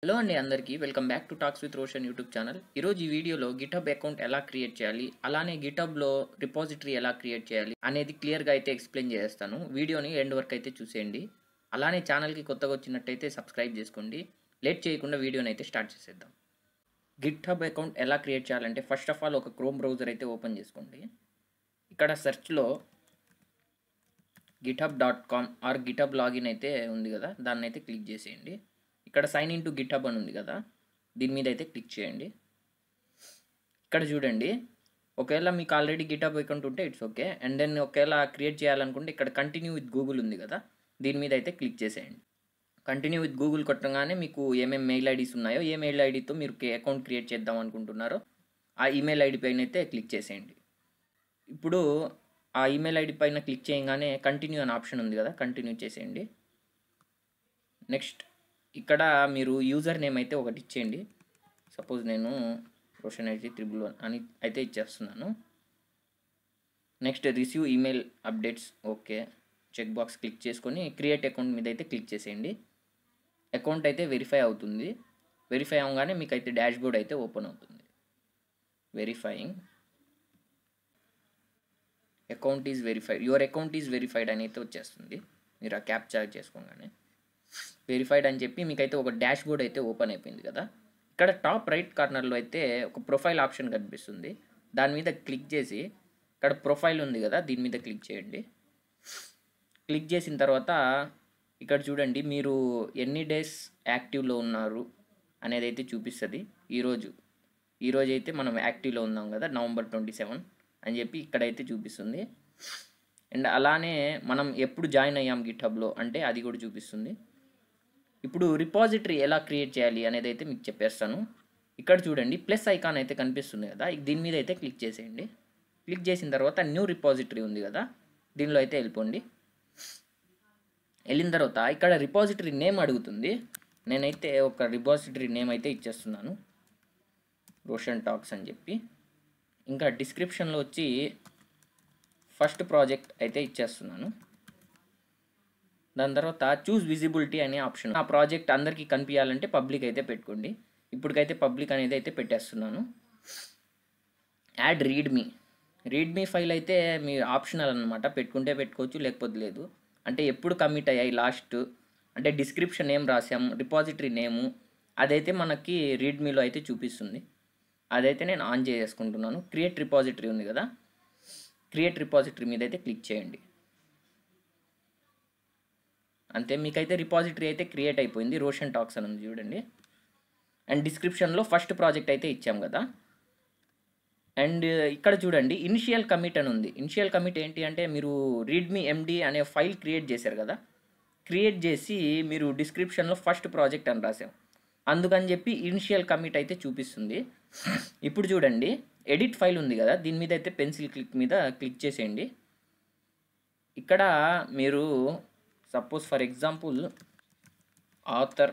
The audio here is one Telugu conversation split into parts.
హలో అండి అందరికీ welcome back to talks with Roshan YouTube channel. ఈరోజు ఈ వీడియోలో గిటబ్ అకౌంట్ ఎలా క్రియేట్ చేయాలి, అలానే గిటబ్లో రిపాజిటరీ ఎలా క్రియేట్ చేయాలి అనేది క్లియర్గా అయితే ఎక్స్ప్లెయిన్ చేస్తాను. వీడియోని ఎండ్ వరకు అయితే చూసేయండి. అలానే ఛానల్కి కొత్తగా వచ్చినట్టయితే సబ్స్క్రైబ్ చేసుకోండి. లేట్ చేయకుండా వీడియోని అయితే స్టార్ట్ చేసేద్దాం. గిటబ్ అకౌంట్ ఎలా క్రియేట్ చేయాలంటే ఫస్ట్ ఆఫ్ ఆల్ ఒక క్రోమ్ బ్రౌజర్ అయితే ఓపెన్ చేసుకోండి. ఇక్కడ సెర్చ్లో github.com ఆర్ గిటబ్ లాగిన్ అయితే ఉంది కదా, దాన్ని అయితే క్లిక్ చేసేయండి. ఇక్కడ సైన్ ఇన్ టు గిటబ్ అని ఉంది కదా, దీని మీద అయితే క్లిక్ చేయండి. ఇక్కడ చూడండి, ఒకవేళ మీకు ఆల్రెడీ గిటబ్ అకౌంట్ ఉంటే ఇట్స్ ఓకే. అండ్ దెన్ ఒకవేళ క్రియేట్ చేయాలనుకుంటే ఇక్కడ కంటిన్యూ విత్ గూగుల్ ఉంది కదా, దీని మీద అయితే క్లిక్ చేసేయండి. కంటిన్యూ విత్ గూగుల్ కొట్టగానే మీకు ఏమేమి మెయిల్ ఐడీస్ ఉన్నాయో, ఏ మెయిల్ ఐడితో మీరు అకౌంట్ క్రియేట్ చేద్దాం అనుకుంటున్నారో ఆ ఈమెయిల్ ఐడి పైన అయితే క్లిక్ చేసేయండి. ఇప్పుడు ఆ ఈమెయిల్ ఐడి పైన క్లిక్ చేయగానే కంటిన్యూ అనే ఆప్షన్ ఉంది కదా, కంటిన్యూ చేసేయండి. నెక్స్ట్ ఇక్కడ మీరు యూజర్ నేమ్ అయితే ఒకటి ఇచ్చేయండి. సపోజ్ నేను రోషన్ ఐటీ 111 అని అయితే ఇచ్చేస్తున్నాను. Next receive email updates, okay check box click చేసుకొని క్రియేట్ అకౌంట్ మీద అయితే క్లిక్ చేసేయండి. అకౌంట్ అయితే వెరిఫై అవుతుంది. వెరిఫై అవగానే మీకు అయితే డాష్ బోర్డ్ అయితే ఓపెన్ అవుతుంది. Verifying account is verified, your account is verified అని అయితే వచ్చేస్తుంది. మీరు ఆ క్యాప్చా చేసుకోగానే వెరిఫైడ్ అని చెప్పి మీకైతే ఒక డాష్ బోర్డ్ అయితే ఓపెన్ అయిపోయింది కదా. ఇక్కడ టాప్ రైట్ కార్నర్లో అయితే ఒక ప్రొఫైల్ ఆప్షన్ కనిపిస్తుంది. దాని మీద క్లిక్ చేసి ఇక్కడ ప్రొఫైల్ ఉంది కదా, దీని మీద క్లిక్ చేయండి. క్లిక్ చేసిన తర్వాత ఇక్కడ చూడండి, మీరు ఎన్ని డేస్ యాక్టివ్లో ఉన్నారు అనేది అయితే చూపిస్తుంది. ఈరోజు అయితే మనం యాక్టివ్లో ఉన్నాం కదా, November 27 అని చెప్పి ఇక్కడైతే చూపిస్తుంది. అండ్ అలానే మనం ఎప్పుడు జాయిన్ అయ్యాం గిటబ్లో అంటే అది కూడా చూపిస్తుంది. ఇప్పుడు రిపాజిటరీ ఎలా క్రియేట్ చేయాలి అనేది అయితే మీకు చెప్పేస్తాను. ఇక్కడ చూడండి, ప్లస్ ఐకాన్ అయితే కనిపిస్తుంది కదా, దీని మీద అయితే క్లిక్ చేసేయండి. క్లిక్ చేసిన తర్వాత న్యూ రిపాజిటరీ ఉంది కదా, దీనిలో అయితే వెళ్ళిపోండి. వెళ్ళిన తర్వాత ఇక్కడ రిపాజిటరీ నేమ్ అడుగుతుంది. నేనైతే ఒక రిపాజిటరీ నేమ్ అయితే ఇచ్చేస్తున్నాను, రోషన్ టాక్స్ అని చెప్పి. ఇంకా డిస్క్రిప్షన్లో వచ్చి ఫస్ట్ ప్రాజెక్ట్ అయితే ఇచ్చేస్తున్నాను. దాని తర్వాత చూస్ విజిబిలిటీ అనే ఆప్షన్, ఆ ప్రాజెక్ట్ అందరికీ కనిపించాలంటే పబ్లిక్ అయితే పెట్టుకోండి. ఇప్పటికైతే పబ్లిక్ అనేది అయితే పెట్టేస్తున్నాను. యాడ్ రీడ్మీ ఫైల్ అయితే మీ ఆప్షనల్ అనమాట, పెట్టుకుంటే పెట్టుకోవచ్చు లేకపోతే లేదు. అంటే ఎప్పుడు కమిట్ అయ్యాయి లాస్ట్, అంటే డిస్క్రిప్షన్ ఏం రాసాం, రిపాజిటరీ నేము అదైతే మనకి రీడ్మీలో అయితే చూపిస్తుంది. అదైతే నేను ఆన్ చేసుకుంటున్నాను. క్రియేట్ రిపాజిటరీ ఉంది కదా, క్రియేట్ రిపాజిటరీ మీద అయితే క్లిక్ చేయండి. అంతే, మీకైతే రిపాజిటరీ అయితే క్రియేట్ అయిపోయింది. రోషన్ టాక్స్ అని ఉంది చూడండి. అండ్ డిస్క్రిప్షన్లో ఫస్ట్ ప్రాజెక్ట్ అయితే ఇచ్చాం కదా. అండ్ ఇక్కడ చూడండి, ఇనిషియల్ కమిట్ అని ఉంది. ఇనిషియల్ కమిట్ ఏంటి అంటే, మీరు రీడ్మీ ఎండి అనే ఫైల్ క్రియేట్ చేశారు కదా, క్రియేట్ చేసి మీరు డిస్క్రిప్షన్లో ఫస్ట్ ప్రాజెక్ట్ అని రాసాం, అందుకని చెప్పి ఇనిషియల్ కమిట్ అయితే చూపిస్తుంది. ఇప్పుడు చూడండి, ఎడిట్ ఫైల్ ఉంది కదా, దీని మీద అయితే పెన్సిల్ క్లిక్ మీద క్లిక్ చేసేయండి. ఇక్కడ మీరు suppose for example author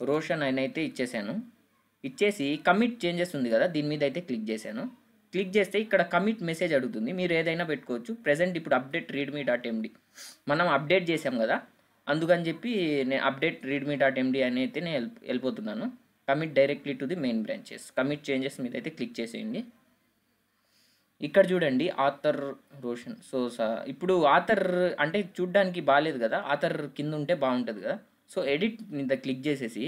Roshan అని అయితే ఇచ్చేసాను. ఇచ్చేసి కమిట్ చేంజెస్ ఉంది కదా, దీని మీద అయితే క్లిక్ చేశాను. క్లిక్ చేస్తే ఇక్కడ కమిట్ మెసేజ్ అడుగుతుంది, మీరు ఏదైనా పెట్టుకోవచ్చు. ప్రెజెంట్ ఇప్పుడు అప్డేట్ readme.md మనం అప్డేట్ చేసాం కదా, అందుకని చెప్పి నేను అప్డేట్ readme.md అని అయితే నేను వెళ్ళిపోతున్నాను. Commit directly to the main branches, commit changes మీద అయితే క్లిక్ చేసేయండి. ఇక్కడ చూడండి, ఆథర్ రోషన్. ఇప్పుడు ఆథర్ అంటే చూడ్డానికి బాగాలేదు కదా, ఆథర్ కింద ఉంటే బాగుంటుంది కదా. సో ఎడిట్ మీద క్లిక్ చేసేసి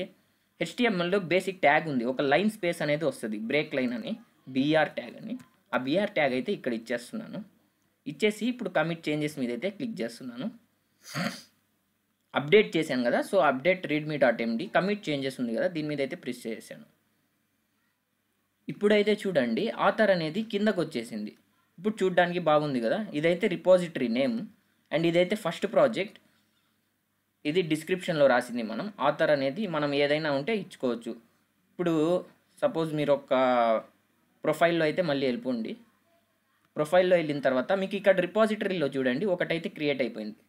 HTMLలో బేసిక్ ట్యాగ్ ఉంది, ఒక లైన్ స్పేస్ అనేది వస్తుంది, బ్రేక్ లైన్ అని, BR ట్యాగ్ అని. ఆ BR ట్యాగ్ అయితే ఇక్కడ ఇచ్చేస్తున్నాను. ఇచ్చేసి ఇప్పుడు కమిట్ చేంజెస్ మీద అయితే క్లిక్ చేస్తున్నాను. అప్డేట్ చేశాను కదా, so update readme.md commit changes ఉంది కదా, దీని మీద అయితే ప్రెస్ చేశాను. ఇప్పుడైతే చూడండి, ఆథర్ అనేది కిందకు వచ్చేసింది. ఇప్పుడు చూడడానికి బాగుంది కదా. ఇదైతే రిపాజిటరీ నేమ్ అండ్ ఇదైతే ఫస్ట్ ప్రాజెక్ట్. ఇది డిస్క్రిప్షన్లో రాసింది. మనం ఆథర్ అనేది మనం ఏదైనా ఉంటే ఇచ్చుకోవచ్చు. ఇప్పుడు సపోజ్ మీరు ఒక ప్రొఫైల్లో అయితే మళ్ళీ వెళ్ళిపోండి. ప్రొఫైల్లో వెళ్ళిన తర్వాత మీకు ఇక్కడ రిపాజిటరీలో చూడండి ఒకటైతే క్రియేట్ అయిపోయింది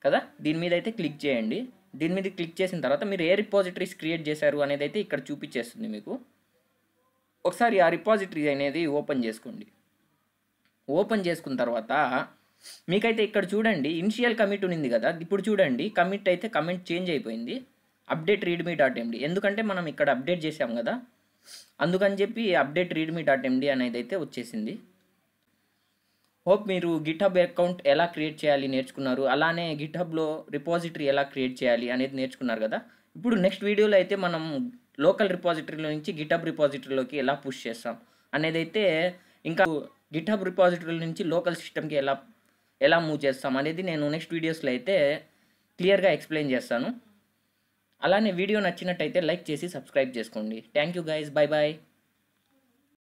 కదా, దీని మీద అయితే క్లిక్ చేయండి. దీని మీద క్లిక్ చేసిన తర్వాత మీరు ఏ రిపాజిటరీస్ క్రియేట్ చేశారు అనేది అయితే ఇక్కడ చూపించేస్తుంది మీకు. ఒకసారి ఆ రిపాజిటరీ అనేది ఓపెన్ చేసుకోండి. ఓపెన్ చేసుకున్న తర్వాత మీకైతే ఇక్కడ చూడండి ఇనిషియల్ కమిట్ ఉంది కదా, ఇప్పుడు చూడండి కమిట్ అయితే కమెంట్ చేంజ్ అయిపోయింది. అప్డేట్ రీడ్మీ డాట్ ఎండి, ఎందుకంటే మనం ఇక్కడ అప్డేట్ చేసాం కదా, అందుకని చెప్పి అప్డేట్ రీడ్మీ డాట్ ఎండి అనేది అయితే వచ్చేసింది. హోప్ మీరు గిట్హబ్ అకౌంట్ ఎలా క్రియేట్ చేయాలి నేర్చుకున్నారు, అలానే గిట్హబ్లో రిపాజిటరీ ఎలా క్రియేట్ చేయాలి అనేది నేర్చుకున్నారు కదా. ఇప్పుడు నెక్స్ట్ వీడియోలో అయితే మనం లోకల్ రిపాజిటరీలో నుంచి గిట్హబ్ రిపాజిటరీలోకి ఎలా పుష్ చేస్తాం అనేది అయితే, ఇంకా గిట్హబ్ రిపాజిటరీ నుంచి లోకల్ సిస్టమ్కి ఎలా మూవ్ చేస్తాం అనేది నేను నెక్స్ట్ వీడియోస్లో అయితే క్లియర్గా ఎక్స్ప్లెయిన్ చేస్తాను. అలానే వీడియో నచ్చినట్టయితే లైక్ చేసి సబ్స్క్రైబ్ చేసుకోండి. Thank you guys, bye bye.